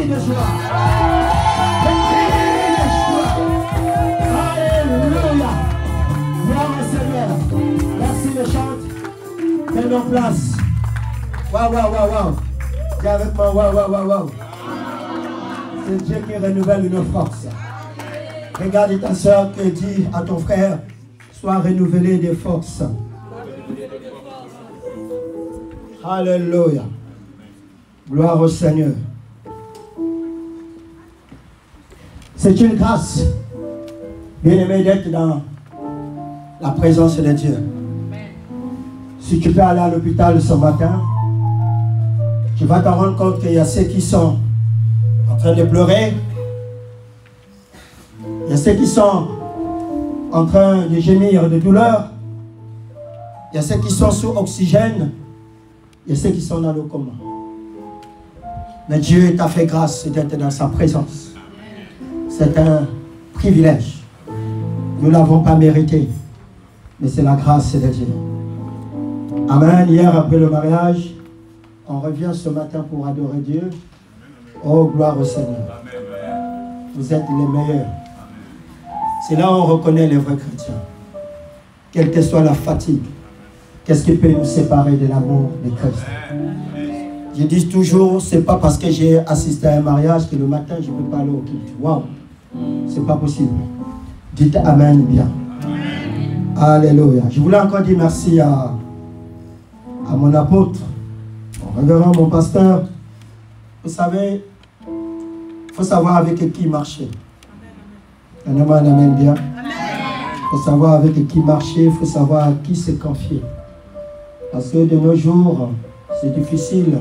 de joie. Des cris de joie. Alléluia. Gloire au Seigneur. Merci les chantes. Prenons place. Waouh, waouh, waouh, waouh. Dis avec moi, waouh, waouh, waouh, waouh. C'est Dieu qui renouvelle une force. Regarde ta soeur qui dit à ton frère, sois renouvelé de force. Alléluia. Gloire au Seigneur. C'est une grâce, bien-aimé, d'être dans la présence de Dieu. Si tu peux aller à l'hôpital ce matin, tu vas te rendre compte qu'il y a ceux qui sont en train de pleurer. Il y a ceux qui sont en train de gémir de douleur. Il y a ceux qui sont sous oxygène. Il y a ceux qui sont dans le coma. Mais Dieu t'a fait grâce d'être dans sa présence. C'est un privilège. Nous ne l'avons pas mérité. Mais c'est la grâce de Dieu. Amen. Hier, après le mariage, on revient ce matin pour adorer Dieu. Oh, gloire au Seigneur. Vous êtes les meilleurs. C'est là où on reconnaît les vrais chrétiens. Quelle que soit la fatigue, qu'est-ce qui peut nous séparer de l'amour de Christ? Je dis toujours, c'est pas parce que j'ai assisté à un mariage que le matin je ne peux pas aller au culte. Waouh, c'est pas possible. Dites Amen bien. Alléluia. Je voulais encore dire merci à mon apôtre, mon révérend, mon pasteur. Vous savez, il faut savoir avec qui marcher. Un amen bien. Il faut savoir avec qui marcher, il faut savoir à qui se confier. Parce que de nos jours, c'est difficile.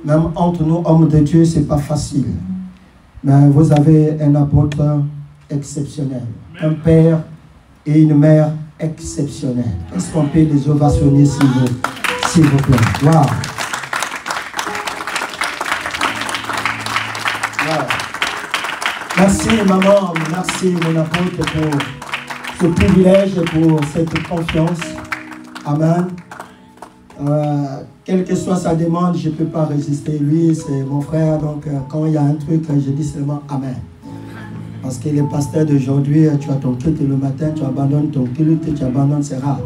Même entre nous, hommes de Dieu, ce n'est pas facile. Mais vous avez un apôtre exceptionnel. Un père et une mère exceptionnels. Est-ce qu'on peut les ovationner s'il vous plaît? Wow. Merci maman, merci mon apôtre pour ce privilège, pour cette confiance. Amen. Quelle que soit sa demande, je ne peux pas résister. Lui, c'est mon frère, donc quand il y a un truc, je dis seulement Amen. Parce que les pasteurs d'aujourd'hui, tu as ton culte le matin, tu abandonnes ton culte, tu abandonnes, c'est rare.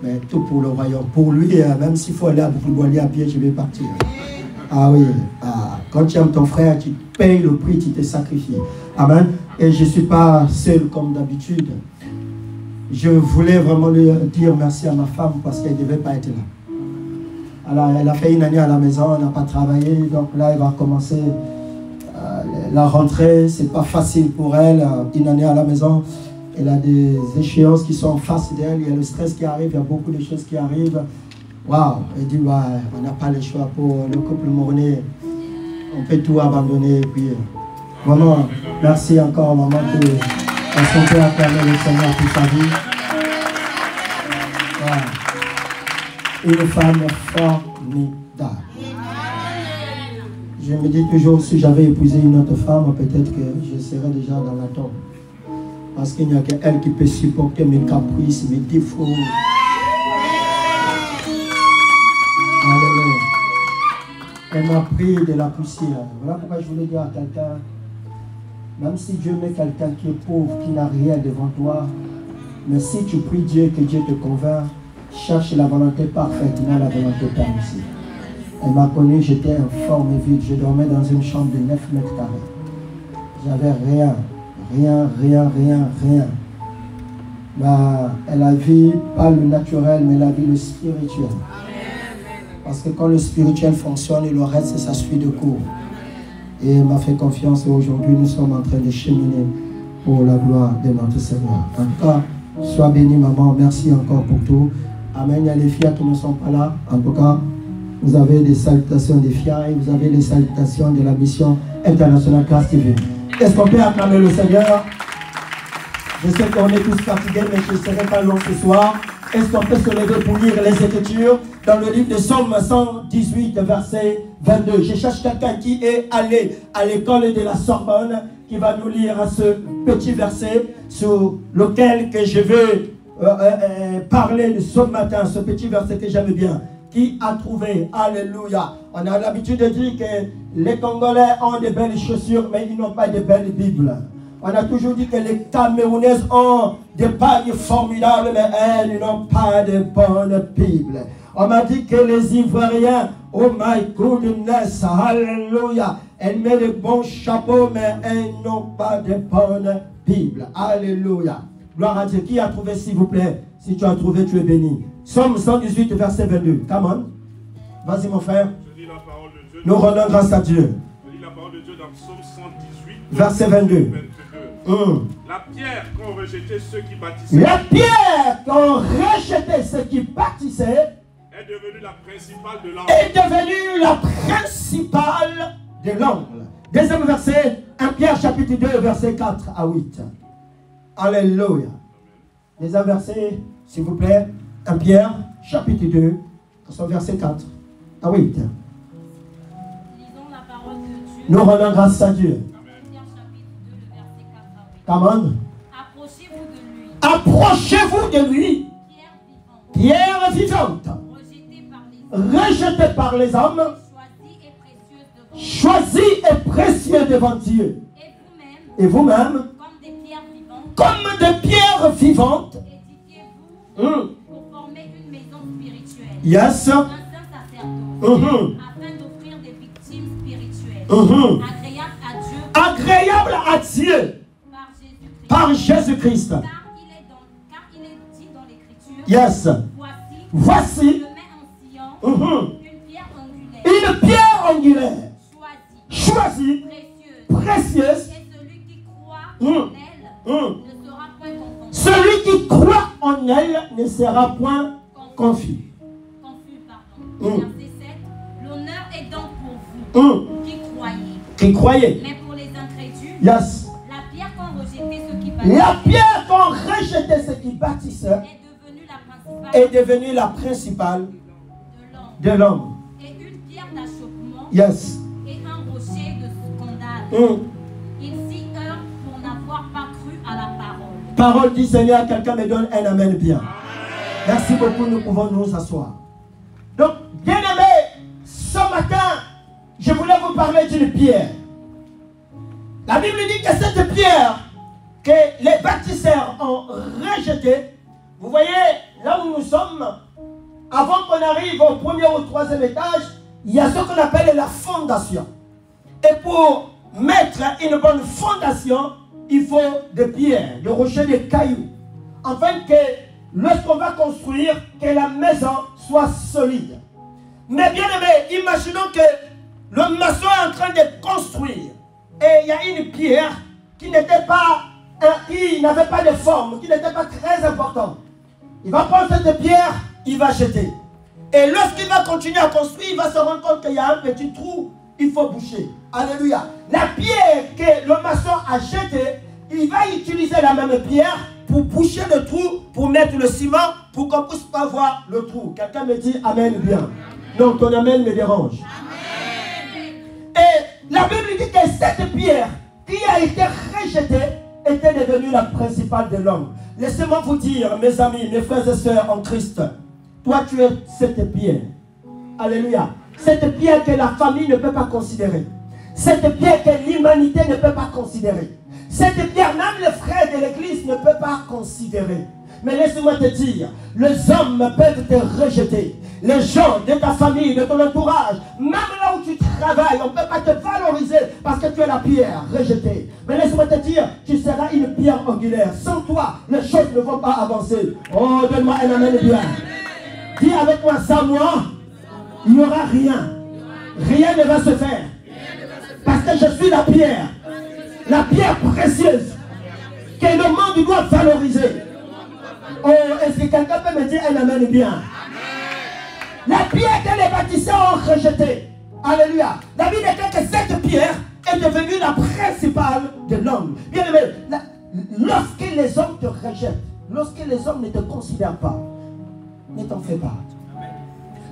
Mais tout pour le royaume. Pour lui, même s'il faut aller à Bougouali à pied, je vais partir. Ah oui, quand tu aimes ton frère, tu payes le prix, tu te sacrifies. Amen. Et je ne suis pas seul comme d'habitude. Je voulais vraiment lui dire merci à ma femme parce qu'elle ne devait pas être là. Alors, elle a fait une année à la maison, elle n'a pas travaillé, donc là, elle va commencer la rentrée. C'est pas facile pour elle, une année à la maison. Elle a des échéances qui sont en face d'elle, il y a le stress qui arrive, il y a beaucoup de choses qui arrivent. Waouh, elle dit, bah, on n'a pas le choix pour le couple morné. On peut tout abandonner. Et puis, vraiment, merci encore, maman, parce qu'on peut acclamer le Seigneur toute sa vie. Wow. Une femme formidable. Je me dis toujours, si j'avais épousé une autre femme, peut-être que je serais déjà dans la tombe. Parce qu'il n'y a qu'elle qui peut supporter mes caprices, mes défauts. Alléluia. Elle m'a pris de la poussière. Voilà pourquoi je voulais dire à quelqu'un, même si Dieu met quelqu'un qui est pauvre, qui n'a rien devant toi, mais si tu pries Dieu, que Dieu te convainc, cherche la volonté parfaite, non la volonté permissive. Elle m'a connu, j'étais informe et vide. Je dormais dans une chambre de 9 mètres carrés. J'avais rien. Bah, elle a vu pas le naturel, mais elle a vu le spirituel. Parce que quand le spirituel fonctionne, et le reste, ça suit de cours. Et elle m'a fait confiance et aujourd'hui, nous sommes en train de cheminer pour la gloire de notre Seigneur. En tout cas, sois béni, maman. Merci encore pour tout. Amen. Il y a les filles qui ne sont pas là. En tout cas, vous avez des salutations des filles, vous avez les salutations de la mission internationale Grâce TV. Est-ce qu'on peut acclamer le Seigneur? Je sais qu'on est tous fatigués, mais je ne serai pas long ce soir. Est-ce qu'on peut se lever pour lire les Écritures dans le livre de Psaume 118, verset 22? Je cherche quelqu'un qui est allé à l'école de la Sorbonne, qui va nous lire ce petit verset sur lequel que je veux parler de ce matin, ce petit verset que j'aime bien, qui a trouvé. Alléluia. On a l'habitude de dire que les Congolais ont de belles chaussures, mais ils n'ont pas de belles Bibles. On a toujours dit que les Camerounaises ont des bagnes formidables, mais elles n'ont pas de bonnes Bibles. On m'a dit que les Ivoiriens, oh my goodness, alléluia, elles mettent de bons chapeaux, mais elles n'ont pas de bonnes Bibles. Alléluia. Gloire à Dieu. Qui a trouvé, s'il vous plaît? Si tu as trouvé, tu es béni. Somme 118, verset 22. Come on. Vas-y, mon frère. Je lis la parole de Dieu. Nous rendons grâce à Dieu. Je lis la parole de Dieu dans Psaume 118, verset 22. La pierre qu'ont rejeté ceux qui bâtissaient. La pierre qu'ont rejeté ceux qui bâtissaient est devenue la principale de l'angle. Est devenue la principale de l'angle. Deuxième verset, 1 Pierre chapitre 2, verset 4 à 8. Alléluia. Deuxième verset, s'il vous plaît, 1 Pierre chapitre 2, verset 4 à 8. Lisons la parole de Dieu. Nous rendons grâce à Dieu. Pierre chapitre 2, le verset 4 à 8. Come on. Approchez-vous de lui. Approchez-vous de lui. Pierre vivante. Pierre vivante. Rejetée par les hommes. Rejetée par les hommes. Choisie et précieuse devant Dieu. Choisie et précieux devant Dieu. Et vous-même. Et vous-même. Comme des pierres vivantes. Comme des pierres vivantes. Édifiez-vous pour former une maison spirituelle. Yes. Un saint sacerdoce. Afin d'offrir des victimes spirituelles. Agréables à Dieu. Agréable à Dieu. Par Jésus-Christ. Par Jésus-Christ. Car il est dit dans l'Écriture. Yes. Voici. Je mets en Sion Une pierre angulaire. Choisie. Choisie. Précieuse. Et celui qui croit en elle ne sera point confondu. Celui qui croit en elle ne sera point confus. Verset 7. L'honneur est donc pour vous qui croyez. Qui croyez. Mais pour les incrédules, Yes. la pierre qu'ont rejeté ceux qui bâtissaient La pierre qu'ont rejeté ceux qui bâtissaient est devenue la principale de l'homme. Et une pierre d'achoppement Yes. et un rocher de scandale. Ils s'y heurtent pour n'avoir pas cru à la parole. Parole du Seigneur, quelqu'un me donne un amen bien. Merci beaucoup, nous pouvons nous asseoir. Donc, bien aimé, ce matin, je voulais vous parler d'une pierre. La Bible dit que cette pierre que les bâtisseurs ont rejetée, vous voyez, là où nous sommes, avant qu'on arrive au premier ou au troisième étage, il y a ce qu'on appelle la fondation. Et pour mettre une bonne fondation, il faut des pierres, des rochers, des cailloux. Afin que lorsqu'on va construire, que la maison soit solide. Mais bien aimé, imaginons que le maçon est en train de construire. Et il y a une pierre qui n'était pas, qui n'avait pas de forme, qui n'était pas très importante. Il va prendre cette pierre, il va jeter. Et lorsqu'il va continuer à construire, il va se rendre compte qu'il y a un petit trou, il faut boucher. Alléluia. La pierre que le maçon a jetée, il va utiliser la même pierre pour boucher le trou, pour mettre le ciment, pour qu'on ne puisse pas voir le trou. Quelqu'un me dit amen bien. Non, ton amen me dérange. Amen. Et la Bible dit que cette pierre qui a été rejetée était devenue la principale de l'homme. Laissez-moi vous dire, mes amis, mes frères et sœurs en Christ, toi tu es cette pierre. Alléluia. Cette pierre que la famille ne peut pas considérer. Cette pierre que l'humanité ne peut pas considérer. Cette pierre, même les frères de l'église ne peuvent pas considérer. Mais laisse-moi te dire, les hommes peuvent te rejeter. Les gens de ta famille, de ton entourage, même là où tu travailles, on ne peut pas te valoriser parce que tu es la pierre rejetée. Mais laisse-moi te dire, tu seras une pierre angulaire. Sans toi, les choses ne vont pas avancer. Oh, donne-moi un amen bien. Dis avec moi, sans moi, il n'y aura rien. Rien ne va se faire. Parce que je suis la pierre précieuse que le monde doit valoriser. Oh, est-ce que quelqu'un peut me dire un amen bien? La pierre que les bâtisseurs ont rejetée. Alléluia. La Bible dit que cette pierre est devenue la principale de l'homme. Bien aimé, lorsque les hommes te rejettent, lorsque les hommes ne te considèrent pas, ne t'en fais pas.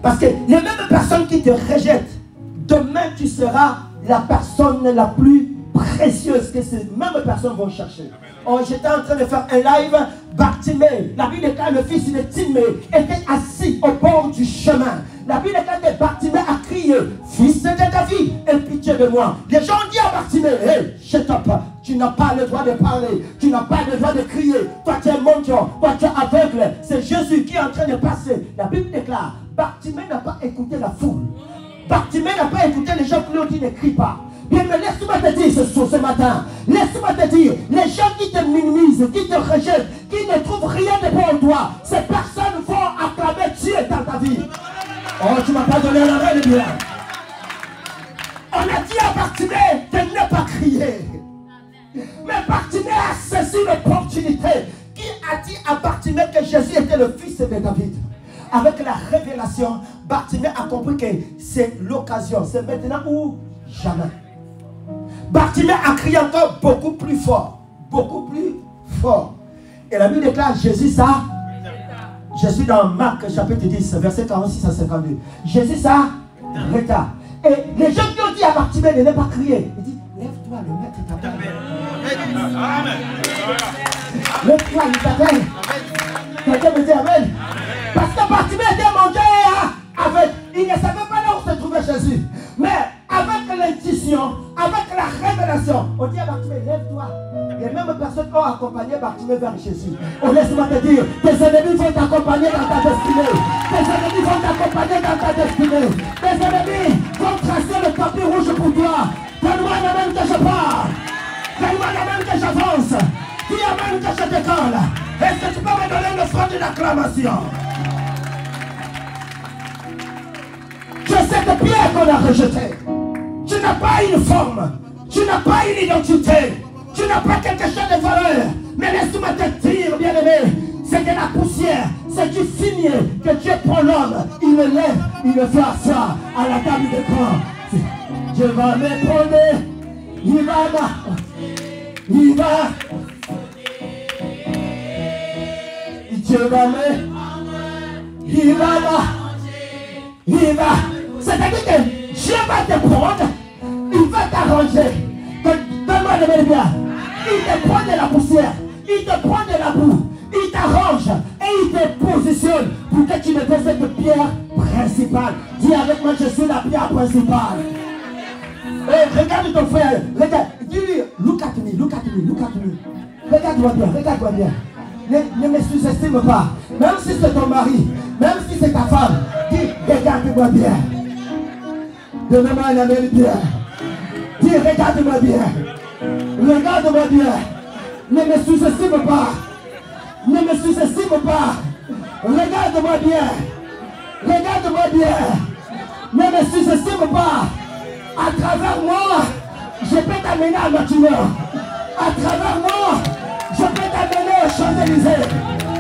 Parce que les mêmes personnes qui te rejettent, demain tu seras la personne la plus précieuse que ces mêmes personnes vont chercher. Oh, j'étais en train de faire un live Bartimée, la Bible déclare le fils de Timée, était assis au bord du chemin. La Bible déclare que Bartimée a crié, fils de David, aie pitié de moi. Les gens ont dit à Bartimée, hey, shut up, tu n'as pas le droit de parler, tu n'as pas le droit de crier. Toi tu es mendiant, toi tu es aveugle. C'est Jésus qui est en train de passer. La Bible déclare, Bartimée n'a pas écouté la foule. Bartimée n'a pas écouté les gens qui lui ont dit ne crie pas. Bien, mais laisse-moi te dire ce matin, laisse-moi te dire, les gens qui te minimisent, qui te rejettent, qui ne trouvent rien de bon en toi, ces personnes vont acclamer Dieu dans ta vie. Oh, tu ne m'as pas donné la main, bien. On a dit à Bartimée de ne pas crier. Mais Bartimée a saisi l'opportunité. Qui a dit à Bartimée que Jésus était le fils de David? Avec la révélation, Bartimée a compris que c'est l'occasion, c'est maintenant ou jamais. Bartimée a crié encore beaucoup plus fort. Beaucoup plus fort. Et la Bible déclare Jésus ça. Je suis dans Marc chapitre 10, verset 46 à 52. Jésus s'arrêta. Et les gens qui ont dit à Bartimée de ne pas crier, il dit, lève-toi, le maître t'appelle. Lève-toi, il t'appelle. Quelqu'un me dit amen. Parce que Bartimée était mangé avec. Il ne savait pas là où se trouvait Jésus. Mais avec l'intuition, avec la révélation, on dit à Bartimée, lève-toi. Les mêmes personnes ont accompagné Bartimée vers Jésus. Oh, laisse-moi te dire, tes ennemis vont t'accompagner dans ta destinée. Tes ennemis vont t'accompagner dans ta destinée. Tes ennemis vont tracer le tapis rouge pour toi. Donne-moi la main que je pars. Donne-moi la main que j'avance. Dis la main que je décolle. Est-ce que tu peux me donner une offrande d'acclamation? Je sais que Pierre qu'on a rejeté. Tu n'as pas une forme. Tu n'as pas une identité. Tu n'as pas quelque chose de valeur. Mais laisse-moi te dire, bien-aimé, c'est de la poussière, c'est du fumier que Dieu prend l'homme. Il le lève, il le fait asseoir à la table de camp. Dieu va me prendre, il va, Dieu va me, il va. C'est-à-dire que Dieu va te prendre, il va t'arranger. Donne-moi le même bien. Il te prend de la poussière, il te prend de la boue, il t'arrange et il te positionne pour que tu ne fasses cette pierre principale. Dis avec moi, je suis la pierre principale. Et regarde ton frère, regarde, dis-lui, look at me. Regarde-moi bien. Ne me sous-estime pas. Même si c'est ton mari, même si c'est ta femme, dis, regarde-moi bien. Donne-moi un amen bien. Dis, regarde-moi bien. Regarde-moi bien. Ne me sous-estime pas. Regarde-moi bien. Ne me sous-estime pas. À travers moi, je peux t'amener à Matignon. À travers moi, je peux t'amener aux Champs-Élysées.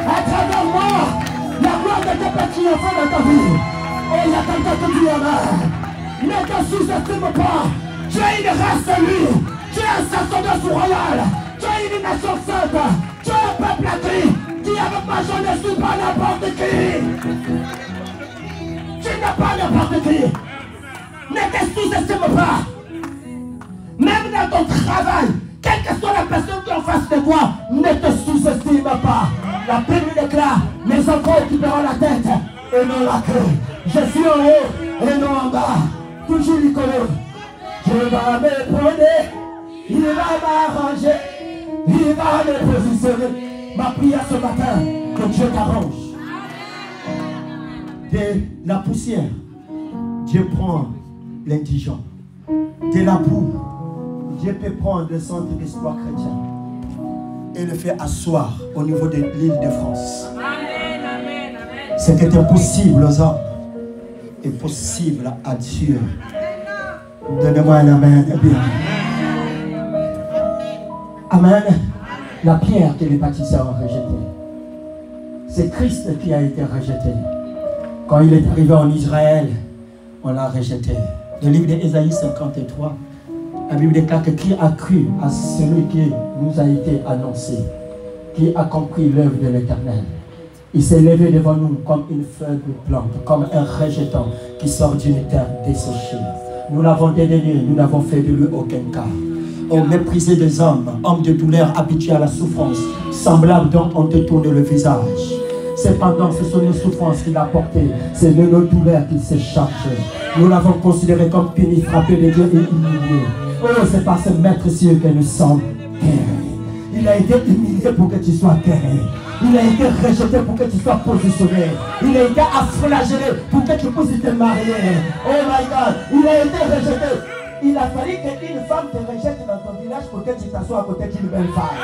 À travers moi, la gloire de Dieu peut triompher dans ta vie. Et il y a quelqu'un qui dit amen. Ne te sous-estime pas. Tu es une race élue. Tu es un sacerdoce royal. Tu es une nation sainte. Tu es un peuple accru. Dis avec moi, je ne suis pas n'importe qui. Tu n'es pas n'importe qui. Ne te sous-estime pas. Même dans ton travail, quelle que soit la personne qui est en face de toi, ne te sous-estime pas. La Bible déclare, mes enfants occuperont la tête et non la queue. Je suis en haut et non en bas. Toujours Nicolas. Je vais me prendre, il va m'arranger, il va me positionner. Ma prière ce matin, que Dieu t'arrange. De la poussière, Dieu prend l'indigent. De la boue, Dieu peut prendre le centre d'espoir chrétien et le faire asseoir au niveau de l'île de France. Ce qui est impossible aux hommes est possible à Dieu. Donnez-moi un amen. Amen. La pierre que les bâtisseurs ont rejetée. C'est Christ qui a été rejeté. Quand il est arrivé en Israël, on l'a rejeté. Le livre d'Ésaïe 53, la Bible déclare que qui a cru à celui qui nous a été annoncé, qui a compris l'œuvre de l'Éternel. Il s'est levé devant nous comme une feuille de plante, comme un rejeton qui sort d'une terre desséchée. Nous l'avons dédaigné, nous n'avons fait de lui aucun cas. Oh, méprisé des hommes, homme de douleur, habitué à la souffrance, semblable dont on te tourne le visage. Cependant, ce sont nos souffrances qu'il a portées, c'est de nos douleurs qu'il s'est chargé. Nous l'avons considéré comme puni, frappé de Dieu et humilié. Oh, c'est par ce maître cieux que nous sommes guéris. Il a été humilié pour que tu sois guéri. Il a été rejeté pour que tu sois positionné. Il a été afflagellé pour que tu puisses te marier. Oh my God, il a été rejeté. Il a fallu qu'une femme te rejette dans ton village pour que tu t'assoies à côté d'une belle femme.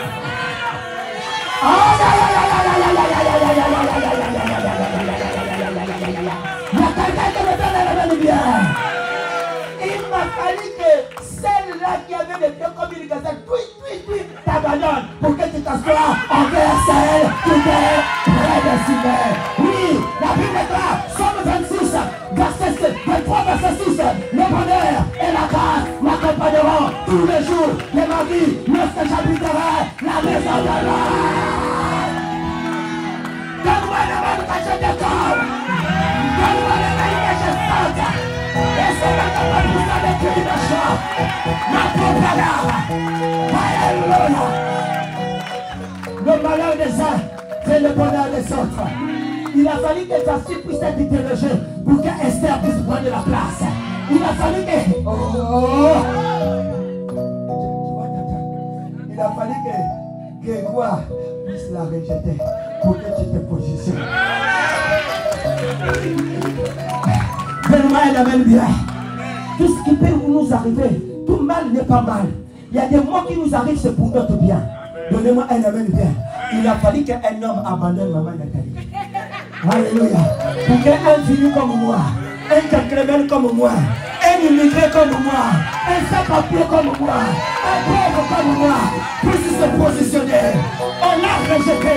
Il m'a fallu que celle-là qui avait des deux communications, t'abandonne pour que tu t'assoies envers celle qui t'est prédestinée. Oui, la Bible est là, Somme 26, verset 23, verset 6. Le bonheur et la grâce m'accompagneront tous les jours de ma vie lorsque j'habiterai la maison de l'homme. Donne-moi le monde que je décore. Donne-moi le monde que je sente. Et c'est là que ma bouche a décrit le choix. Ma propre âme. Alléluia. Le malheur des uns fait le bonheur des autres. Il a fallu que ta fille puisse être interrogée pour qu'Esther puisse prendre la place. Il a fallu que... Il a fallu que Grégoire puisse la rejeter pour que tu te positionnes. Donne-moi un amen bien. Tout ce qui peut nous arriver, tout mal n'est pas mal. Il y a des mots qui nous arrivent, c'est pour notre bien. Donnez-moi un amen bien. Il a fallu qu'un homme abandonne maman Nathalie. Alléluia. Pour qu'un fini comme moi, un gentleman comme moi, un immigré comme moi, un sans-papier comme moi, un pauvre comme moi, puisse se positionner. On l'a rejeté,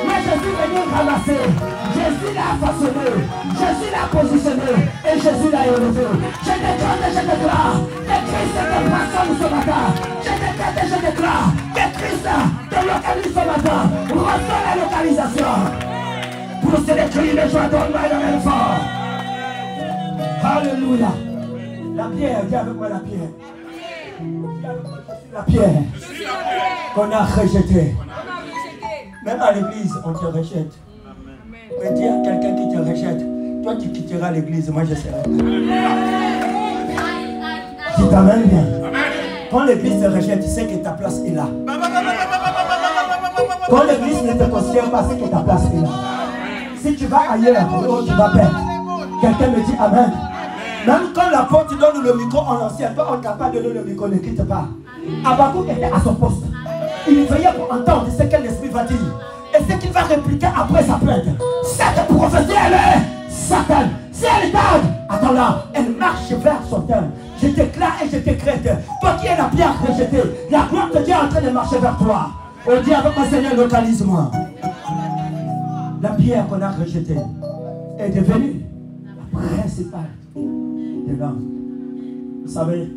mais Jésus est venu ramasser. Jésus l'a façonné, Jésus l'a positionné et Jésus l'a élevé. Je déclare et je déclare que Christ te façonne ce matin. Je déclare et je déclare que Christ te localise ce matin. Reçois la localisation. Pour se décrire les joies, donne-moi le même fort. Alléluia. La pierre, dis avec moi la pierre. Dis avec moi, je suis la pierre. Qu'on a rejetée. Même à l'église, on te rejette. Mais dis à quelqu'un qui te rejette, toi tu quitteras l'église, moi je serai là. Tu t'amènes bien. Quand l'église te rejette, tu sais que ta place est là. Quand l'église ne te considère pas, c'est que ta place est là. Si tu vas ailleurs, oh, tu vas perdre. Quelqu'un me dit Amen. Même quand l'apôtre donne le micro en ancien, toi on ne t'a pas donné le micro, ne quitte pas. Habakkuk était à son poste. Il veillait pour entendre ce que l'esprit va dire. Et ce qu'il va répliquer après sa plainte. Cette prophétie, elle est Satan. Si elle tarde, attends-là, elle marche vers son terme. Je déclare et je décrète. Toi qui es la pierre rejetée, la gloire de Dieu est en train de marcher vers toi. On dit avec moi, Seigneur, localise-moi. La pierre qu'on a rejetée est devenue la principale de l'homme. Vous savez,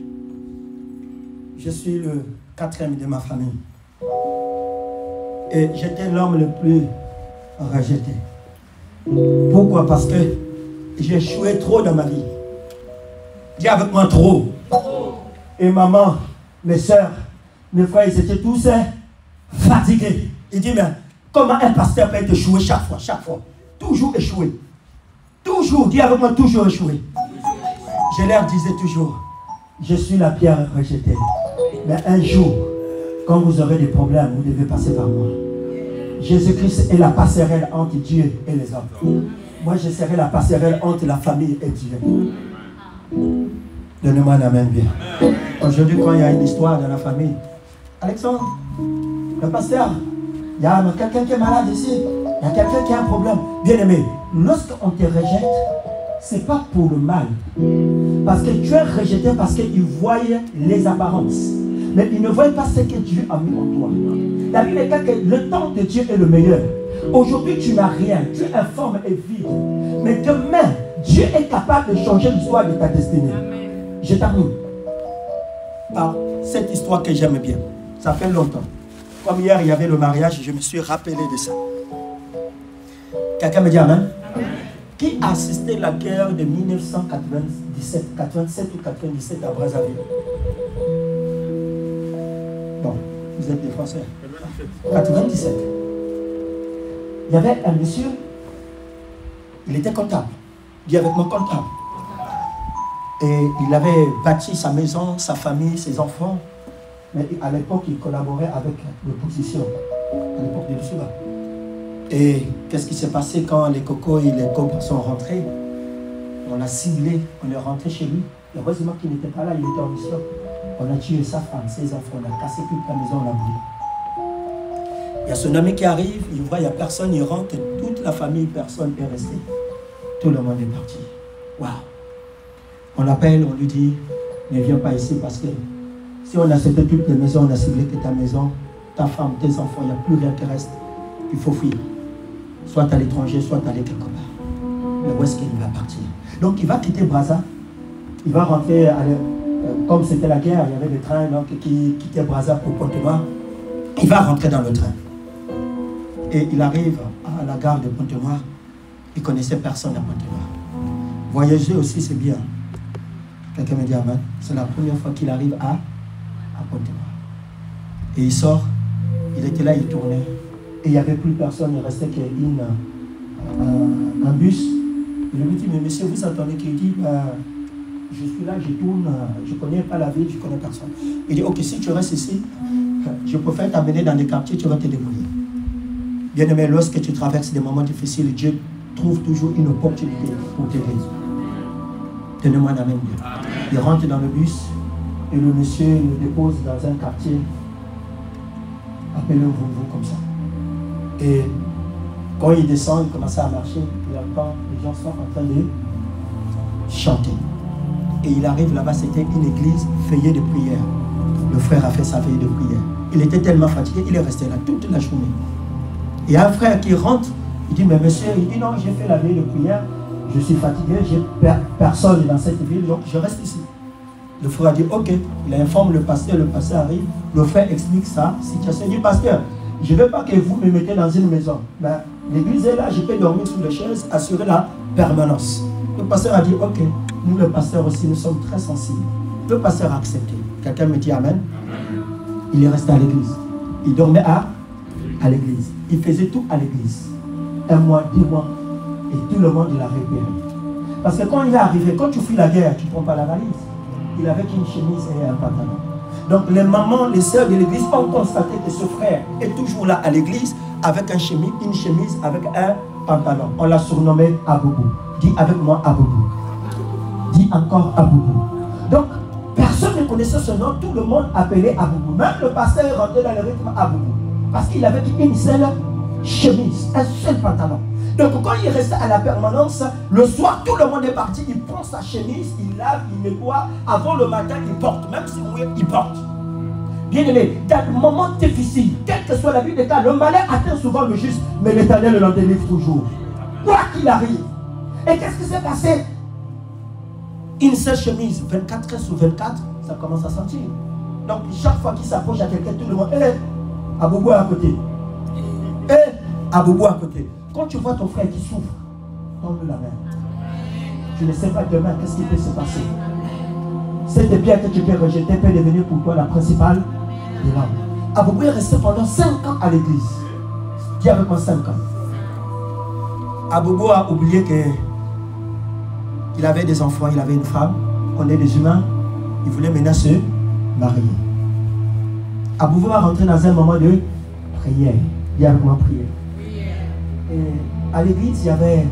je suis le 4e de ma famille. Et j'étais l'homme le plus rejeté. Pourquoi? Parce que j'ai échoué trop dans ma vie. Dis avec moi trop. Et maman, mes soeurs, mes frères, ils étaient tous fatigués. Il dit, mais comment un pasteur peut être échoué chaque fois? Toujours échoué. Toujours, dis avec moi, toujours échoué. Je leur disais toujours, je suis la pierre rejetée. Mais un jour, quand vous aurez des problèmes, vous devez passer par moi. Jésus-Christ est la passerelle entre Dieu et les hommes. Moi, je serai la passerelle entre la famille et Dieu. Donnez-moi un amen bien. Aujourd'hui, quand il y a une histoire dans la famille, Alexandre, le pasteur, il y a quelqu'un qui est malade ici, il y a quelqu'un qui a un problème. Bien aimé, lorsqu'on te rejette, ce n'est pas pour le mal. Parce que tu es rejeté parce qu'ils voyaient les apparences. Mais ils ne voient pas ce que Dieu a mis en toi. La Bible est que le temps de Dieu est le meilleur. Aujourd'hui, tu n'as rien. Tu es informe et vide. Mais demain, Dieu est capable de changer l'histoire de ta destinée. Je termine par cette histoire que j'aime bien. Ça fait longtemps. Comme hier, il y avait le mariage, je me suis rappelé de ça. Quelqu'un me dit Amen. Qui a assisté à la guerre de 1997 ou 97 à Brazzaville? vous êtes des Français. 97. Il y avait un monsieur, il était comptable. Il dit avec mon comptable. Et il avait bâti sa maison, sa famille, ses enfants. Mais à l'époque, il collaborait avec l'opposition. À l'époque de Luciba. Et qu'est-ce qui s'est passé quand les cocos et les cobres sont rentrés? On l'a ciblé, on est rentré chez lui. Heureusement qu'il n'était pas là, il était en mission. On a tué sa femme, ses enfants, on a cassé toute la maison, on l'a brûlé. Il y a son ami qui arrive, il voit, il n'y a personne, il rentre, toute la famille, personne n'est resté. Tout le monde est parti. Waouh! On l'appelle, on lui dit, ne viens pas ici parce que si on a cédé toutes les maisons, on a ciblé que ta maison, ta femme, tes enfants, il n'y a plus rien qui reste. Il faut fuir. Soit à l'étranger, soit aller quelque part. Mais où est-ce qu'il va partir? Donc il va quitter Brazza. Il va rentrer, comme c'était la guerre, il y avait des trains donc, qui quittaient Brazza pour Pointe-Noire. Il va rentrer dans le train. Et il arrive à la gare de Pointe-Noire. Il ne connaissait personne à Pointe-Noire. Voyager aussi, c'est bien. Quelqu'un me dit amen. C'est la première fois qu'il arrive à Pointe-Noire. Et il sort. Il était là, il tournait. Et il n'y avait plus personne. Il restait qu'un bus. Il lui dit, mais monsieur, vous attendez qu'il dit, je suis là, je tourne, je ne connais pas la ville, je ne connais personne. Il dit, ok, si tu restes ici, je préfère t'amener dans des quartiers, tu vas te débrouiller. Bien aimé, lorsque tu traverses des moments difficiles, Dieu trouve toujours une opportunité pour t'aider. Tenez-moi la main, Dieu. Il rentre dans le bus et le monsieur le dépose dans un quartier, appelé vous comme ça. Et quand il descend, il commence à marcher, il entend, les gens sont en train de chanter. Et il arrive là-bas, c'était une église veillée de prière. Le frère a fait sa veille de prière. Il était tellement fatigué, il est resté là toute la journée. Et un frère qui rentre, il dit, mais monsieur, il dit, non, j'ai fait la veille de prière, je suis fatigué, j'ai personne dans cette ville, donc je reste ici. Le frère a dit, ok, il informe le pasteur arrive, le frère explique sa situation. Il dit, pasteur, je ne veux pas que vous me mettez dans une maison. Ben, l'église est là, je peux dormir sous les chaises, assurer la permanence. Le pasteur a dit, ok, nous le pasteur aussi, nous sommes très sensibles. Le pasteur a accepté. Quelqu'un me dit amen. Il est resté à l'église. Il dormait à l'église. Il faisait tout à l'église. 1 mois, 2 mois. Et tout le monde l'a repéré. Parce que quand il est arrivé, quand tu fuis la guerre, tu ne prends pas la valise. Il avait qu'une chemise et un pantalon. Donc les mamans, les sœurs de l'église ont constaté que ce frère est toujours là à l'église avec une chemise avec un pantalon. On l'a surnommé Aboubou. Dis avec moi Aboubou. Dis encore Aboubou. Donc personne ne connaissait ce nom, tout le monde appelait Aboubou. Même le pasteur est rentré dans le rythme Aboubou. Parce qu'il avait une seule chemise, un seul pantalon. Donc quand il restait à la permanence, le soir tout le monde est parti, il prend sa chemise, il lave, il nettoie, avant le matin il porte, même si mouillé, il porte. Bien aimé, dans le moment difficile, quelle que soit la vie des cas, le malheur atteint souvent le juste, mais l'Éternel l'en délivre toujours. Quoi qu'il arrive. Et qu'est-ce qui s'est passé? Une seule chemise, 24 heures sur 24, ça commence à sentir. Donc chaque fois qu'il s'approche à quelqu'un, tout le monde, Aboubou à côté. Aboubou à côté. Quand tu vois ton frère qui souffre, donne-le la main. Tu ne sais pas demain qu'est-ce qui peut se passer. Cette pierre que tu peux rejeter peut devenir pour toi la principale de l'âme. Aboubou est resté pendant 5 ans à l'église. Dis avec moi 5 ans. Aboubou a oublié qu'il avait des enfants, il avait une femme. On est des humains. Il voulait maintenant se marier. Aboubou va rentrer dans un moment de prière. Dis avec moi prière. Et à l'église, il y avait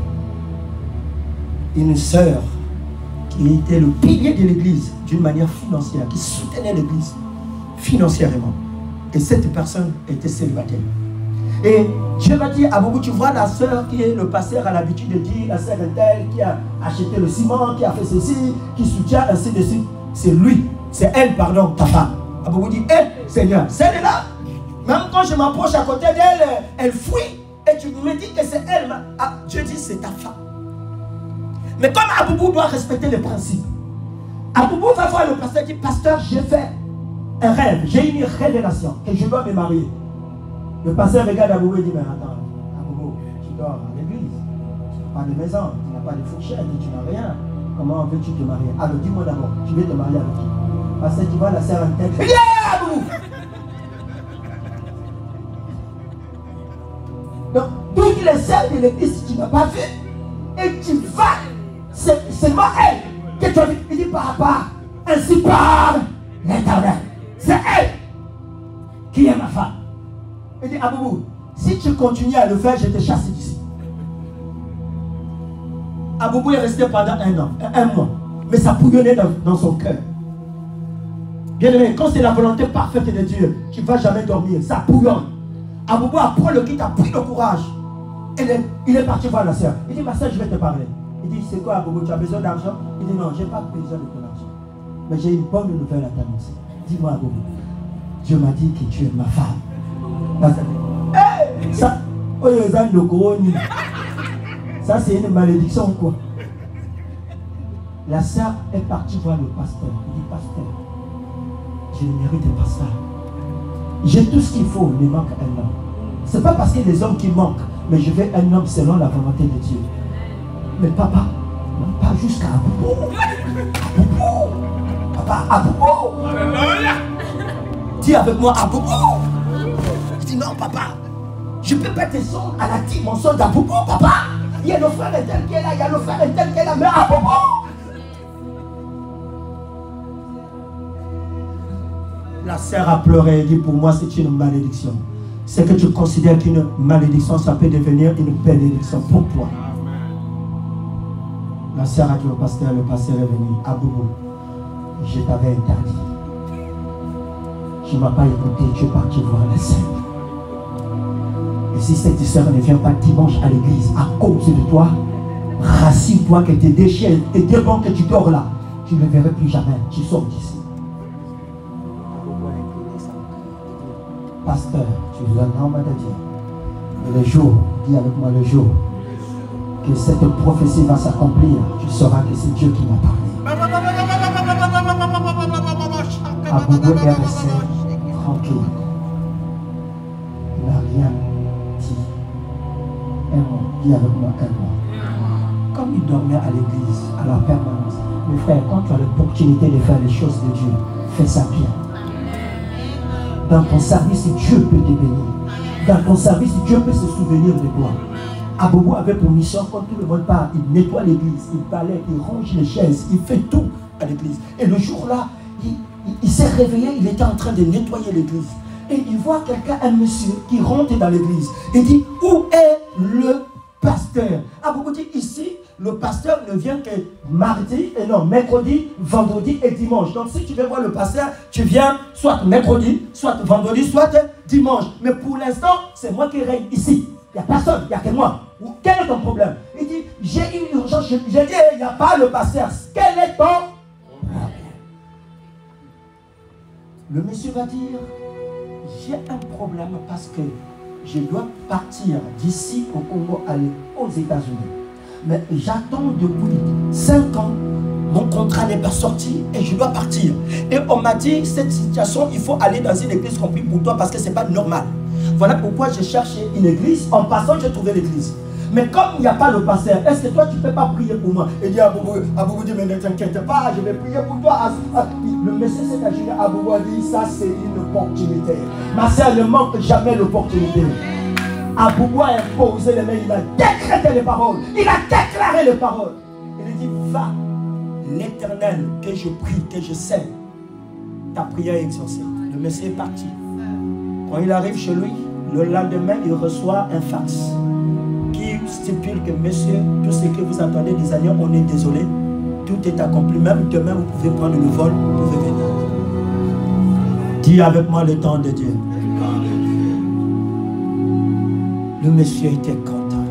une sœur qui était le pilier de l'église d'une manière financière, qui soutenait l'église financièrement. Et cette personne était célibataire. Et Dieu m'a dit, Aboubou, tu vois la sœur qui est le pasteur a l'habitude de dire, la sœur telle qui a acheté le ciment, qui a fait ceci, qui soutient ainsi de suite. C'est lui, c'est elle, pardon, ta femme. Aboubou dit, Seigneur, celle-là, même quand je m'approche à côté d'elle, elle fuit. Et tu me dis que c'est elle. Dieu dit c'est ta femme. Mais comme Aboubou doit respecter les principes, Aboubou va voir le pasteur et dit, pasteur, j'ai fait un rêve, j'ai une révélation que je dois me marier. Le pasteur regarde Aboubou et dit, mais attends, Aboubou, tu dors à l'église, tu n'as pas de maison, tu n'as pas de fourchette, tu n'as rien. Comment veux-tu te marier? Alors dis-moi d'abord, tu veux te marier avec qui? Parce que tu vois la sœur en tête. Yeah, Aboubou! les sœurs de l'église, tu n'as pas vu. Et tu vas, c'est seulement elle que tu as vu. Il dit, papa, ainsi parle l'Éternel. C'est elle qui est ma femme. Il dit, Aboubou, si tu continues à le faire, je te chasse d'ici. Aboubou est resté pendant un mois. Mais ça bouillonnait dans son cœur. Bien aimé, quand c'est la volonté parfaite de Dieu, tu ne vas jamais dormir. Ça bouillonne. Aboubou après le kit a pris le courage. Il est parti voir la sœur. Il dit, ma sœur, je vais te parler. Il dit, c'est quoi Aboubou, tu as besoin d'argent? Il dit, non, je n'ai pas besoin de ton argent. Mais j'ai une bonne nouvelle à t'annoncer. Dis-moi Aboubou, Dieu m'a dit que tu es ma femme. Hey, ça, ça c'est une malédiction quoi. La sœur est partie voir le pasteur. Il dit, pasteur, je ne mérite pas ça. J'ai tout ce qu'il faut, il me manque un homme. Ce n'est pas parce qu'il y a des hommes qui manquent, mais je veux un homme selon la volonté de Dieu. Mais papa, non pas jusqu'à Aboubou. Aboubou. Papa, Aboubou. Alléluia. Dis avec moi, Aboubou. Je dis non, papa. Je ne peux pas descendre à la dimension d'Aboubou, papa. Il y a le frère et tel qui est là, il y a le frère et tel qui est là, mais Aboubou. La sœur a pleuré et dit, pour moi c'est une malédiction. C'est que tu considères qu'une malédiction, ça peut devenir une bénédiction pour toi. La sœur a dit au pasteur, le pasteur est venu, Aboubou, je t'avais interdit. Tu ne m'as pas écouté, tu es parti voir la sœur. Et si cette sœur ne vient pas dimanche à l'église à cause de toi, rassure-toi que tes déchets et tes bons que tu dors là, tu ne le verras plus jamais, tu sors d'ici. Pasteur, tu es un homme de Dieu. Et le jour, dis avec moi le jour, que cette prophétie va s'accomplir, tu sauras que c'est Dieu qui m'a parlé. Aboubou est resté tranquille. Il n'a rien dit. Un mois, dis avec moi un mois. Comme il dormait à l'église, à la permanence, mes frères, quand tu as l'opportunité de faire les choses de Dieu, fais ça bien. Dans ton service, Dieu peut te bénir. Dans ton service, Dieu peut se souvenir de toi. Aboubou avait pour mission, quand tout le monde part, il nettoie l'église, il balaye, il range les chaises, il fait tout à l'église. Et le jour-là, il s'est réveillé, il était en train de nettoyer l'église. Et il voit quelqu'un, un monsieur, qui rentre dans l'église. Il dit, où est le pasteur? Aboubou dit, ici, le pasteur ne vient que mardi, et non, mercredi, vendredi et dimanche. Donc si tu veux voir le pasteur, tu viens soit mercredi, soit vendredi, soit dimanche. Mais pour l'instant, c'est moi qui règne ici. Il n'y a personne, il n'y a que moi. Quel est ton problème? Il dit, j'ai une urgence. J'ai dit, il n'y a pas le pasteur. Quel est ton problème? Le monsieur va dire, j'ai un problème parce que je dois partir d'ici au Congo, aller aux États-Unis. Mais j'attends depuis 5 ans, mon contrat n'est pas sorti et je dois partir. Et on m'a dit, cette situation, il faut aller dans une église compris pour toi parce que ce n'est pas normal. Voilà pourquoi j'ai cherché une église. En passant, j'ai trouvé l'église. Mais comme il n'y a pas le pasteur, est-ce que toi, tu ne peux pas prier pour moi? Il dit à Aboubou dit, mais ne t'inquiète pas, je vais prier pour toi. Le monsieur s'est agité, Aboubou a dit, ça c'est une opportunité. Ma soeur ne manque jamais l'opportunité. Aboubou a imposé les mains, il a décrété les paroles. Il a déclaré les paroles. Il dit, va, l'Éternel que je prie, que je sers, ta prière est exaucée. Le monsieur est parti. Quand il arrive chez lui, le lendemain, il reçoit un fax qui stipule que monsieur, tout ce que vous attendez des années, on est désolé. Tout est accompli. Même demain, vous pouvez prendre le vol, vous pouvez venir. Dis avec moi le temps de Dieu. Le monsieur était content.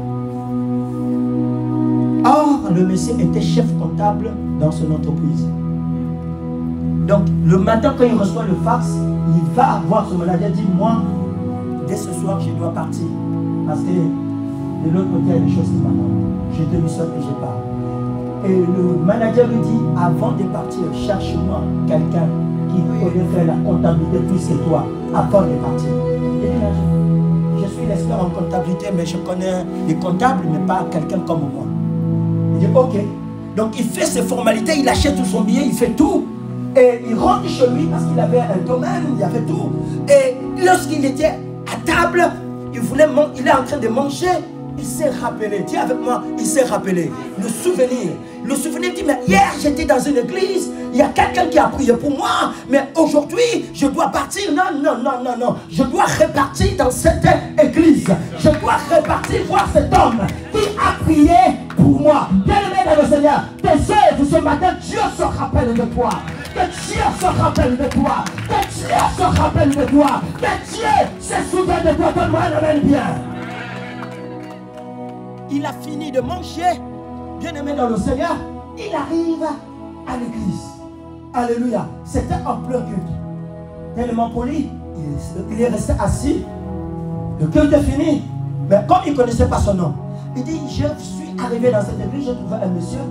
Or, le monsieur était chef comptable dans son entreprise. Donc, le matin, quand il reçoit le fax, il va voir son manager, dit, moi, dès ce soir, je dois partir. Parce que de l'autre côté, il y a des choses qui m'attendent. Je démissionne et je pars. Et le manager lui dit, avant de partir, cherche-moi quelqu'un qui connaît faire la comptabilité plus que toi, avant de partir. Il dit, je suis l'expert en comptabilité, mais je connais les comptables, mais pas quelqu'un comme moi. Il dit, ok. Donc il fait ses formalités, il achète tout son billet, il fait tout. Et il rentre chez lui parce qu'il avait un domaine, il avait tout. Et lorsqu'il était à table, il est en train de manger. il s'est rappelé. Dis avec moi, il s'est rappelé. Le souvenir. Le souvenir dit, mais hier j'étais dans une église, il y a quelqu'un qui a prié pour moi, mais aujourd'hui je dois partir. Non, non, non, non, non. Je dois repartir dans cette église. Je dois repartir voir cet homme qui a prié pour moi. Bien-aimé dans le Seigneur, tes œuvres ce matin, Dieu se rappelle de toi. Que Dieu se rappelle de toi. Que Dieu se rappelle de toi. Que Dieu se souvient de toi. Donne-moi un amen bien. Il a fini de manger. Bien-aimé dans le Seigneur, il arrive à l'église. Alléluia. C'était en plein culte. Tellement poli, il est resté assis. Le culte est fini. Mais comme il ne connaissait pas son nom, il dit, je suis arrivé dans cette église, j'ai trouvé un monsieur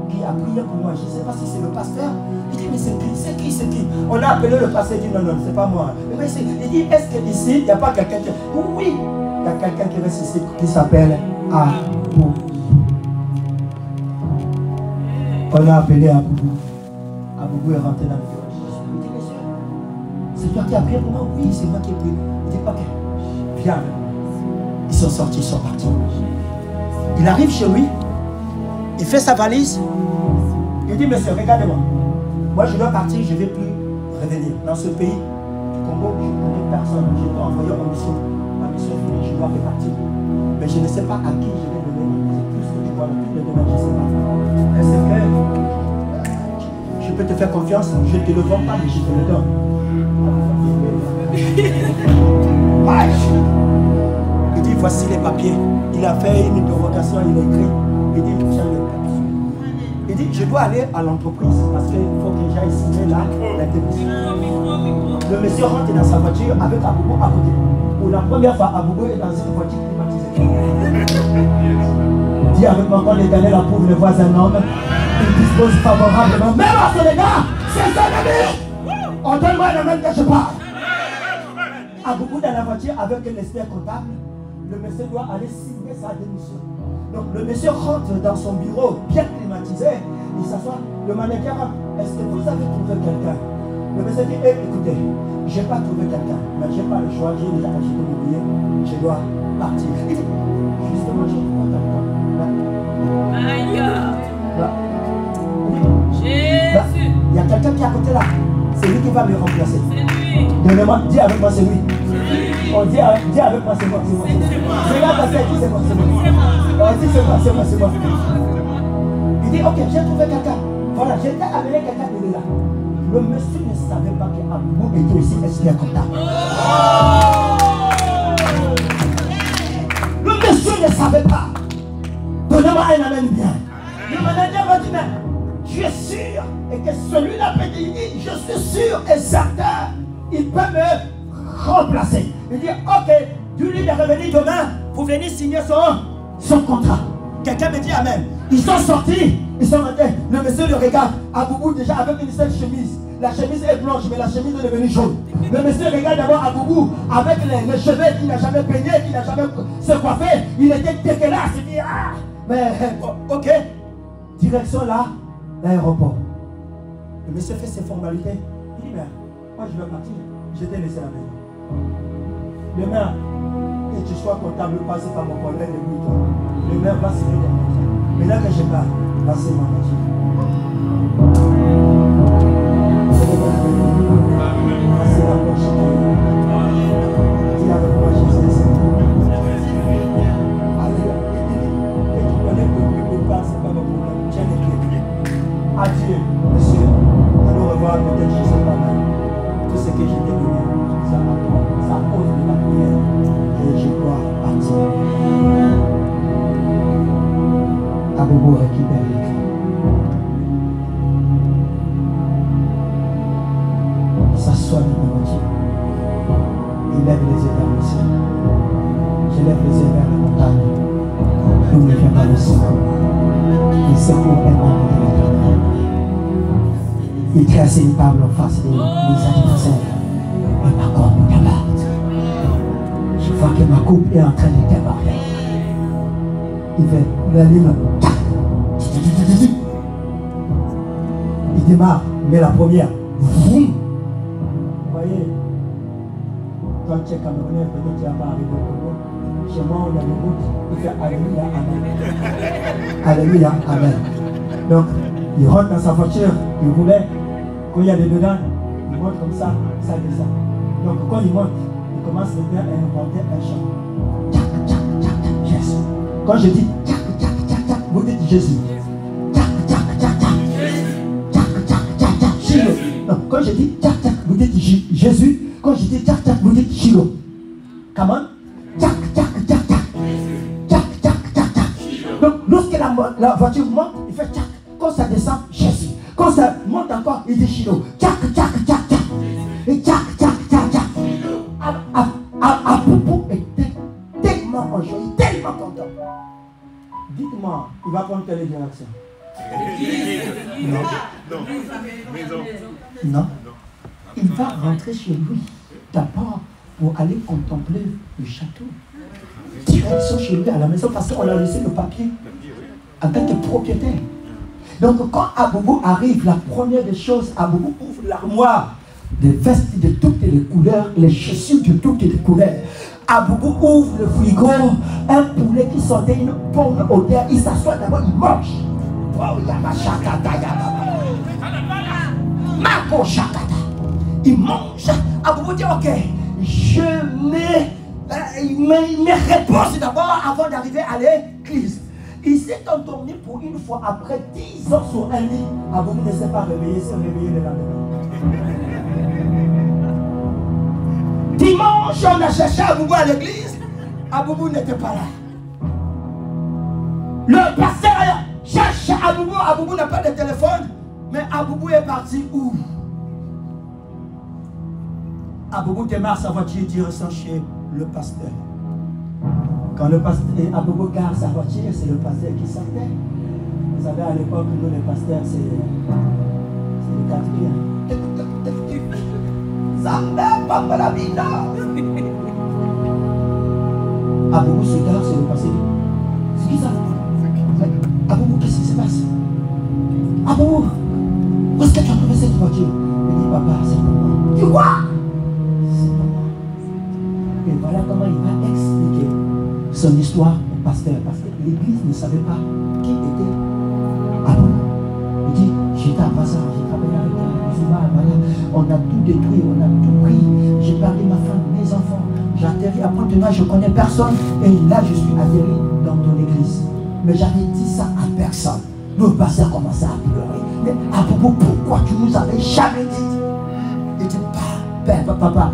qui a prié pour moi. Je ne sais pas si c'est le pasteur. Il dit, mais c'est qui? On a appelé le pasteur, il dit, non, non, c'est pas moi. Mais il dit, est-ce qu'ici, il n'y a pas quelqu'un qui... Oui, il y a quelqu'un qui reste ici, qui s'appelle Aboubou. On a appelé Aboubou. Aboubou est rentré dans le bureau. Il dit, monsieur, c'est toi qui as prié pour moi? Oui, c'est moi qui ai prié. Il dit, ok, viens. Ils sont sortis, ils sont partis. Il arrive chez lui, il fait sa valise. Il dit, monsieur, regardez-moi. Moi, je dois partir, je ne vais plus revenir. Dans ce pays, Congo, je ne connais personne. Je dois envoyer en mission. Ma mission est finie, je dois repartir. Mais je ne sais pas à qui je vais donner. C'est tout ce que tu vois, le domaine, je ne sais pas. Est-ce que je peux te faire confiance? Je ne te le vends pas, mais je te le donne. Il dit, voici les papiers. Il a fait une interrogation, il a écrit. Il dit, tiens le papier. Il dit, je dois aller à l'entreprise parce qu'il faut que j'aille signer là l'interrogation. Le monsieur rentre dans sa voiture avec Aboubou à côté. Pour la première fois, Aboubou est dans une voiture climatisée. Dis avec moi, quand l'Éternel approuve le voisin homme, il dispose favorablement. Même à ce égard, c'est son ami. On donne-moi le même que je parle. Aboubou dans la voiture avec l'expert comptable. Le monsieur doit aller signer sa démission. Donc le monsieur rentre dans son bureau bien climatisé. Il s'assoit. Le mannequin rentre. Est-ce que vous avez trouvé quelqu'un? Le monsieur dit, écoutez, je n'ai pas trouvé quelqu'un, mais je n'ai pas le choix, j'ai déjà acheté mon billet, je dois partir. Il dit, justement, j'ai trouvé quelqu'un. Jésus. Il y a quelqu'un qui est à côté là. C'est lui qui va me remplacer. C'est lui. Dis avec moi, c'est lui. On dit avec moi, c'est moi. Regarde ta tête, c'est moi. C'est moi. Il dit, ok, j'ai trouvé quelqu'un. Voilà, j'ai amené quelqu'un de là. Le monsieur ne savait pas qu'Aboubou était aussi expert comptable. Le monsieur ne savait pas. Donnez-moi un amen bien. Le manager va dire, mais je suis sûr. Et que celui-là peut dire, je suis sûr et certain, il peut me remplacer. Il dit, ok, du lui de revenir demain pour venir signer son contrat. Quelqu'un me dit amen. Ils sont sortis, ils sont rentrés. Le monsieur le regarde, Aboubou déjà avec une seule chemise. La chemise est blanche, mais la chemise est devenue jaune. Le monsieur regarde d'abord Aboubou avec les cheveux qu'il n'a jamais peigné, qu'il n'a jamais se coiffé. Il était dégueulasse. Il dit, ah, mais ok. Direction là, l'aéroport. Le monsieur fait ses formalités. Il dit, mais moi je veux partir. Je t'ai laissé la maison. Demain, que tu sois comptable, passe par mon collègue de lui. Le maire va signer ton contrat. Mais là que je pars, passez mon maison. Passez la poche. Dis avec moi, Jésus. Alléluia. Et tu connais que le pas, c'est pas mon problème. Tiens les clés. Adieu, monsieur. À nous revoir, peut-être, je ne sais pas mal. Tout ce que j'ai donné, ça à toi. Ça pose de la prière. Et je dois partir. Aboubou récupère les clés. Il s'assoit dans ma voiture. Il lève les yeux vers le ciel. Je lève les yeux vers la montagne. D'où ne vient pas le sang. Il secoue un homme de l'éternel. Il trace une table en face des adversaires. Et ma corps me tabasse. Je vois que ma coupe est en train de déborder. Il fait l'allume. Il démarre, mais la première. Vous voyez, quand tu es Camerounais, peut-être tu n'as pas arrivé au Congo. Chez moi, on a des routes. Il fait Alléluia, Amen. Alléluia, Amen. Donc, il rentre dans sa voiture, il roulait. Quand il y a des dedans, il monte comme ça descend. Donc, quand il monte, il commence à inventer un chant. Tchac, tchac, tchac, tchac, Jésus. Quand je dis tchac, tchac, tchac, tchac, vous dites Jésus. Tchac, tchac, tchac, tchac. Tchac, tchac, tchac, tchac, Chilo. Non, quand je dis tchac, tchac, vous dites Jésus. Quand je dis tchac, tchac, vous dites Chilo. Come on. Tchac, tchac, tchac, tchac. Tchac, tchac, tchac, tchac. Donc, lorsque la voiture monte, il fait tchac. Quand ça descend, Jésus. Quand ça monte encore, il dit Chilo. Tchac, tchac, tchac, tchac. Et tchac, tchac, tchac, tchac. Aboubou était tellement enjoyé, tellement content. Dites-moi, il va prendre quelle direction? Non. Il va rentrer chez lui d'abord pour aller contempler le château. Direction chez lui à la maison parce qu'on a laissé le papier en tant que propriétaire. Donc quand Aboubou arrive, la première des choses, Aboubou ouvre l'armoire, des vestes de toutes les couleurs, les chaussures de toutes les couleurs. Aboubou ouvre le frigo, un poulet qui sentait une bonne odeur, il s'assoit d'abord, il mange. Oh, Mako Shakata. Il mange. Aboubou dit ok, je mets mes réponses d'abord avant d'arriver à l'église. Il s'est endormi pour une fois après 10 ans sur un lit. Aboubou ne s'est pas réveillé, s'est réveillé le lendemain. Dimanche, on a cherché Aboubou à l'église. Aboubou n'était pas là. Le pasteur cherche Aboubou. Aboubou n'a pas de téléphone. Mais Aboubou est parti où? Aboubou démarre sa voiture direction chez le pasteur. Quand le pasteur Aboubou gare sa voiture, c'est le pasteur qui sortait. Vous savez, à l'époque, nous, les pasteurs, c'est les 4 pieds. Aboubou se gare, c'est le pasteur. C'est qui ça? Aboubou, qu'est-ce qui se passe? Aboubou, où est-ce que tu as trouvé cette voiture? Il dit, papa, c'est pour moi. Tu vois? C'est pour moi. Et voilà comment il va expliquer son histoire au pasteur. Parce que l'église ne savait pas qui était Aboubou. Il dit, j'étais à Bazar, j'ai travaillé avec un musulman, voilà. On a tout détruit, on a tout pris. J'ai perdu ma femme, mes enfants. J'ai atterri à Pointe-Noire, je ne connais personne. Et là, je suis atterri dans ton église. Mais j'avais dit ça à personne. Le pasteur commençait à pleurer. Mais Aboubou, pourquoi tu nous avais jamais dit? Il dit, papa,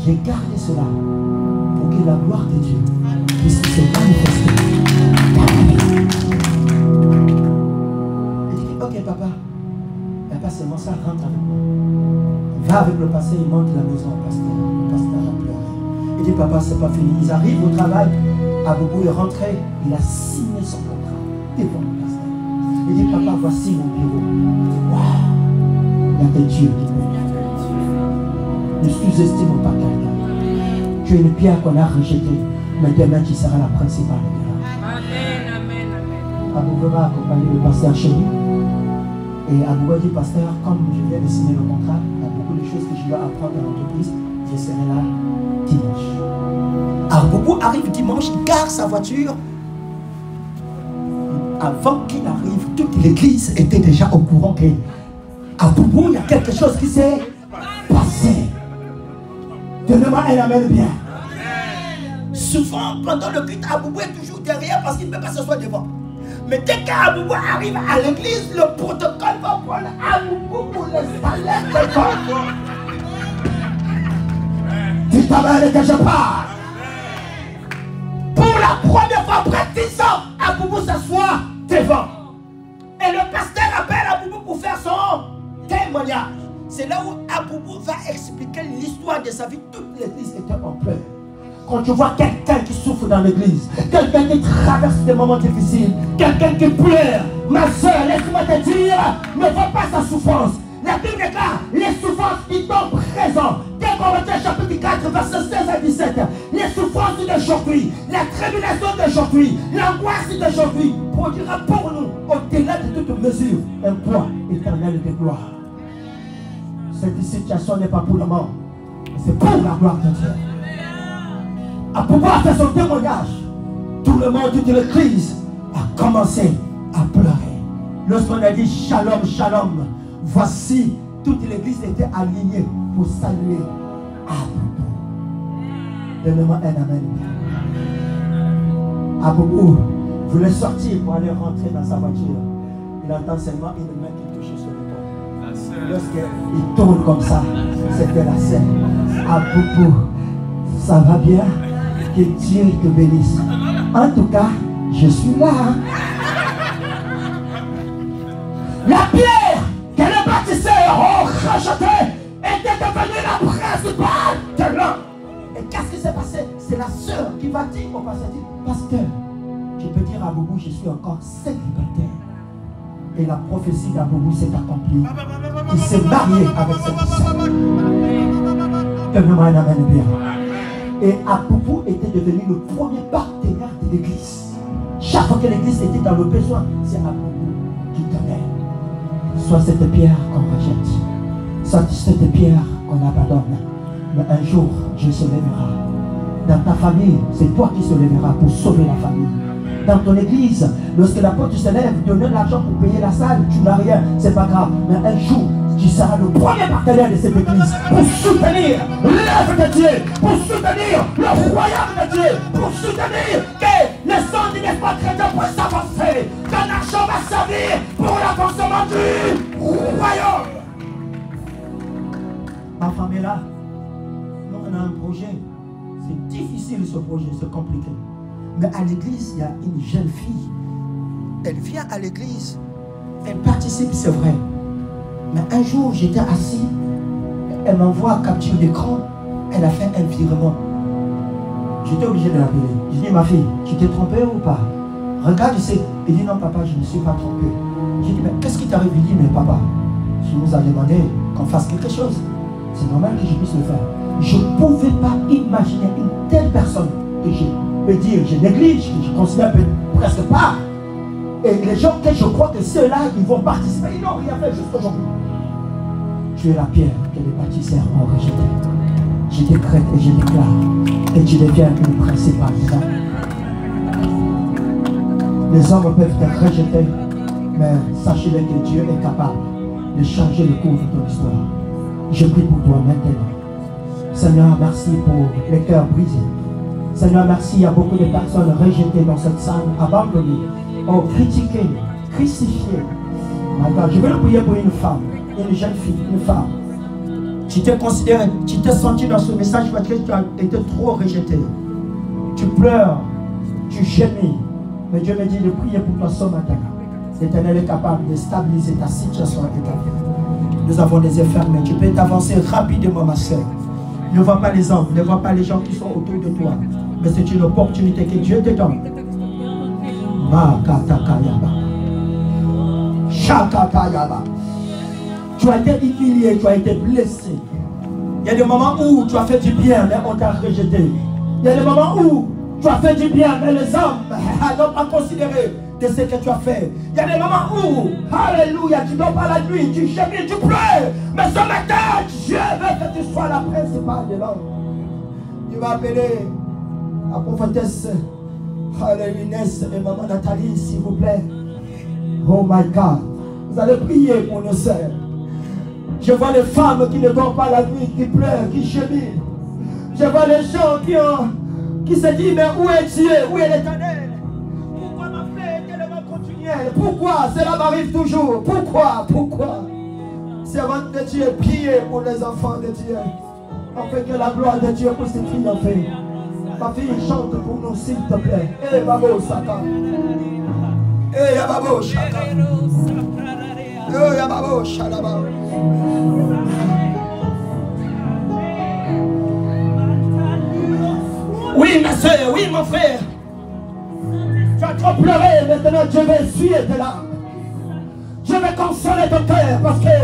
j'ai gardé cela pour que la gloire de Dieu puisse se manifester. Il dit, ok papa, il n'y a pas seulement ça, rentre avec moi. Il va avec le pasteur, il monte la maison au pasteur. Le pasteur a pleuré. Il dit, papa, c'est pas fini. Ils arrivent au travail. Aboubou est rentré, il a signé son contrat devant le pasteur. Il dit, papa, voici mon bureau. Waouh! Il y a que Dieu qui m'aide. Ne sous-estime pas quelqu'un. Tu es une pierre qu'on a rejetée, mais demain tu seras la principale de là. Amen, amen, amen. Aboubou va accompagner le pasteur chez lui. Et Aboubou dit, pasteur, comme je viens de signer le contrat, il y a beaucoup de choses que je dois apprendre dans l'entreprise. Je serai là dimanche. Aboubou arrive dimanche, il gare sa voiture. Avant qu'il arrive, toute l'église était déjà au courant que Aboubou, il y a quelque chose qui s'est passé. Donnez-moi un amen bien. Souvent, pendant le culte, Aboubou est toujours derrière parce qu'il ne peut pas s'asseoir devant. Mais dès qu'Aboubou arrive à l'église, le protocole va prendre Aboubou pour l'installer devant. Dites amen que je parle. Pour la première fois après 10 ans, Aboubou s'assoit devant. Et le pasteur appelle Aboubou pour faire son témoignage. C'est là où Aboubou va expliquer l'histoire de sa vie. Toute l'église était en pleurs. Quand tu vois quelqu'un qui souffre dans l'église, quelqu'un qui traverse des moments difficiles, quelqu'un qui pleure, ma soeur, laisse-moi te dire, ne vois pas sa souffrance. La Bible déclare, les souffrances qui sont présentes. Dès Corinthiens chapitre 4, verset 16 à 17, les souffrances d'aujourd'hui, la tribulation d'aujourd'hui, l'angoisse d'aujourd'hui produira pour nous, au-delà de toute mesure, un poids éternel de gloire. Cette situation n'est pas pour le monde, c'est pour la gloire de Dieu. À pouvoir faire son témoignage. tout le monde, toute l'église a commencé à pleurer. Lorsqu'on a dit shalom, shalom, voici, toute l'église était alignée pour saluer Aboubou. Donnez-moi un amen. Aboubou voulait sortir pour aller rentrer dans sa voiture. Il entend seulement une main qui touche sur le pont. Lorsqu'il tourne comme ça, c'était la scène. Aboubou, ça va bien? Que Dieu te bénisse. En tout cas, je suis là. La pierre que les bâtisseurs ont rejetée était devenue la principale de l'homme. Et qu'est-ce qui s'est passé? C'est la sœur qui va dire au pasteur, pasteur, je peux dire à Aboubou, je suis encore célibataire. Et la prophétie d'Aboubou s'est accomplie. Il s'est marié avec cette sœur. Donne-moi un amen bien. Et Aboubou était devenu le premier partenaire de l'église. Chaque fois que l'église était dans le besoin, c'est Aboubou qui donnait. Soit cette pierre qu'on rejette, soit cette pierre qu'on abandonne. Mais un jour, Dieu se lèvera. Dans ta famille, c'est toi qui se lèveras pour sauver la famille. Dans ton église, lorsque la porte se lève, donner l'argent pour payer la salle, tu n'as rien, c'est pas grave. Mais un jour, tu seras le premier partenaire de cette église pour soutenir l'œuvre de Dieu, pour soutenir le royaume de Dieu, pour soutenir que les sons du l'espoir chrétien puissent s'avancer. Ton argent va servir pour l'avancement du royaume. Ma femme est là. Nous, on a un projet. C'est difficile ce projet, c'est compliqué. Mais à l'église, il y a une jeune fille. Elle vient à l'église. Elle participe, c'est vrai. Mais un jour, j'étais assis. Elle m'envoie capture d'écran. Elle a fait un virement. J'étais obligé de l'appeler. Je dis, ma fille, tu t'es trompée ou pas? Regarde ici. Il dit, non, papa, je ne suis pas trompé. J'ai dit, mais qu'est-ce qui t'arrive? Il dit, mais papa, tu nous as demandé qu'on fasse quelque chose. C'est normal que je puisse le faire. Je ne pouvais pas imaginer une telle personne que je peux dire, je néglige, que je considère presque pas. Et les gens que je crois que ceux-là, ils vont participer, ils n'ont rien fait juste aujourd'hui. Tu es la pierre que les bâtisseurs ont rejetée. Je décrète et je déclare que tu deviens une principale. Les hommes peuvent te rejeter, mais sachez-le que Dieu est capable de changer le cours de ton histoire. Je prie pour toi maintenant. Seigneur, merci pour les cœurs brisés. Seigneur, merci, il y a beaucoup de personnes rejetées dans cette salle, abandonnées, critiquées, crucifiées. Je vais le prier pour une femme, une jeune fille, une femme. Tu t'es considéré, tu t'es senti dans ce message parce que tu as été trop rejeté. Tu pleures, tu gémis. Mais Dieu me dit de prier pour toi ce matin. L'Éternel est capable de stabiliser ta situation et ta vie. Nous avons des infirmiers. Tu peux t'avancer rapidement, ma soeur. Ne vois pas les hommes, ne vois pas les gens qui sont autour de toi. Mais c'est une opportunité que Dieu te donne. Tu as été humilié, tu as été blessé. Il y a des moments où tu as fait du bien, mais on t'a rejeté. Il y a des moments où tu as fait du bien, mais les hommes n'ont pas considéré de ce que tu as fait. Il y a des moments où, alléluia, tu dors pas la nuit, tu gémis, tu pleures. Mais ce matin, Dieu veut que tu sois la principale de l'homme. Il va appeler la prophétesse Inès et maman Nathalie, s'il vous plaît. Oh my God. Vous allez prier pour nos sœurs. Je vois les femmes qui ne dorment pas la nuit, qui pleurent, qui gémissent. Je vois les gens qui se disent, mais où est Dieu? Où est l'Éternel? Pourquoi ma fleur est tellement continuelle? Pourquoi cela m'arrive toujours? Pourquoi? Servante de Dieu, priez pour les enfants de Dieu. Afin que la gloire de Dieu puisse triompher. Ma fille, chante pour nous, s'il te plaît. Eh, Babo Saka. Eh, Babo Saka. Eh, Babo Shalaba. Oui, ma soeur, oui, mon frère. Tu as trop pleuré, maintenant je vais essuyer tes larmes. Je vais consoler ton cœur parce que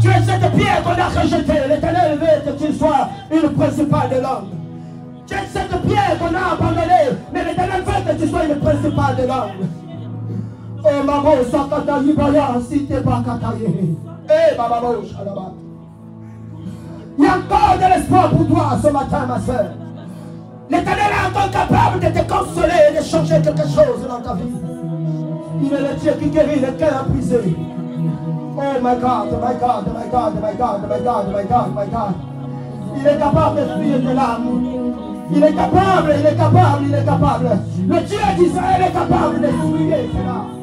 tu es cette pierre qu'on a rejetée. L'Éternel veut que tu sois une principale de l'homme. Tu es cette pierre qu'on a abandonnée, mais l'Éternel veut que tu sois une principale de l'homme. Oh, maman, Sakata Yibaya, si t'es pas Kataye. Eh, maman, Shalaba. Il y a encore de l'espoir pour toi ce matin, ma soeur. L'Éternel est encore capable de te consoler et de changer quelque chose dans ta vie. Il est le Dieu qui guérit les cœurs brisés. Oh my God, my God, my God, my God, my God, my God, my God. Il est capable de fuir tes larmes. Il est capable, il est capable, il est capable. Le Dieu d'Israël est capable de fuir tes larmes.